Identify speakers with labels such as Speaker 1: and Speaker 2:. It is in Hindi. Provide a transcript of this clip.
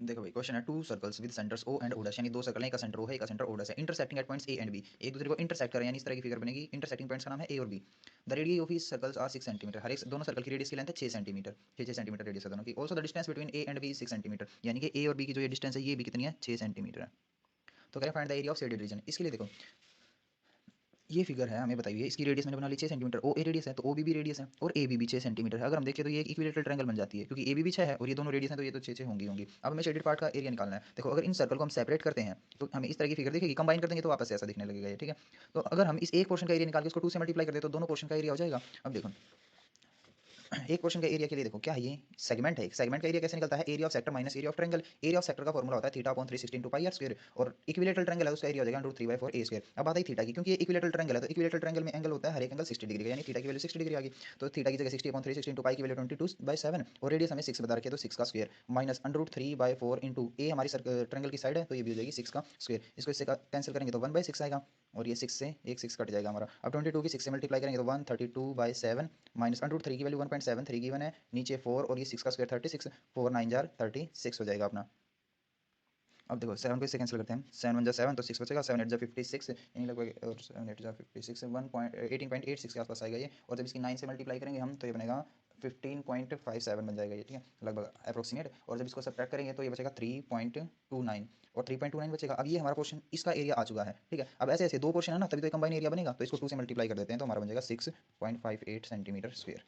Speaker 1: देखो भाई क्वेश्चन है two circles with centres O and ओडस, यानी दो सर्कल है, एक का सेंटर ओ है, एक का सेंटर ओडस है, intersecting at points A and B, एक दूसरे को इंटरसेक्ट करें, यानी इस तरह की फिगर बनेगी। इंटरसेक्टिंग पॉइंट्स का नाम है ए और B. The radius of each circles are 6 centimetre, हर एक दोनों सर्कल की रेडियस की लेंथ है 6 सेंटीमीटर, 6 सेंटीमीटर रेडियस है दोनों की। Also the distance between A and B 6 centimetre, यानी कि ए और बी की जो ये डिस्टेंस है ये भी कितनी है, 6 सेंटीमीटर है। तो करें find the area of shaded region. इसके लिए देखो ये फिगर है, हमें बताइए इसकी रेडियस मैंने बना ली 6 सेंटीमीटर, ओ ए रेडियस है तो ओ बी रेडियस है और ए बी 6 सेंटीमीटर है। अगर हम देखें तो ये एक इक्विलेटरल ट्रायंगल बन जाती है, क्योंकि ए बी 6 है और ये दोनों रेडियस है तो ये तो 6 होंगी। अब हमें शेडेड पार्ट का एरिया निकालना है। देखो अगर इन सर्कल को हम सेपरेट करते हैं तो हमें इस तरह की फिगर दिखेगी, कंबाइन कर देंगे तो वापस से ऐसा दिखने लगेगा ये, ठीक है। तो अगर हम इस एक पोर्शन का एरिया निकाल के उसको 2 से मल्टीप्लाई कर दे तो दोनों पोर्शन का एरिया हो जाएगा। अब देखो एक क्वेश्चन का एरिया के लिए देखो क्या है, ये सेगमेंट है। सेगमेंट का एरिया कैसे निकलता है, area of sector minus area of triangle. Area of sector का फॉर्मूला होता है theta upon 316 two pi r square, और इक्विलेटरल ट्रायंगल है उसका एरिया हो जाएगा √3/4 ए स्क्वायर। अब बात है थीटा की, क्योंकि ये इक्विलेटरल ट्रायंगल है तो इक्विलेटरल ट्रायंगल में एंगल होता है हर एक एंगल 60 डिग्री का, यानी थीटा की वैल्यू 60 डिग्री आ गई। तो थीटा की जगह 60 अपॉन 316 टू पाई की वैल्यू 22/7, और रेडियस हमें 6 बता रखी है तो 6 का स्क्वायर माइनस √3/4 इंटू ए हमारी ट्रायंगल की साइड है तो ये भी हो जाएगी 6 का स्क्वायर। इसको इससे कैंसिल करेंगे तो 1/6 आएगा, और ये 6 से एक 6 कट जाएगा हमारा। अब 22 की 6 से मल्टीप्लाई करेंगे तो 132/7 माइनस √3 की वैल्यू 1.73 गिवन है, नीचे 4 और ये 6 का स्क्वायर 36, 4 9 जार 36 हो जाएगा अपना। अब देखो 7 को इससे कैंसिल करते हैं, 7 1 जा 7 तो 6 बचेगा, 7 8 जा 56, यानी लगभग, और 7 8 जा 56 18.86 के आसपास आएगा ये। और जब इसकी 9 से मल्टीप्लाई करेंगे हम तो ये बनेगा 15.57 बन जाएगा ये, ठीक है, लगभग अप्रोक्सीमेट। और जब इसको सब्ट्रैक्ट करेंगे तो ये बचेगा 3.29, और 3.29 बचेगा। अब ये हमारा पोर्शन इसका एरिया आ चुका है, ठीक है। अब ऐसे ऐसे दो पोर्शन है ना तभी तो कंबाइन एरिया बनेगा, तो इसको 2 से मल्टीप्लाई कर देते हैं तो हमारा बन जाएगा 6.58 सेंटीमीटर स्क्वायर।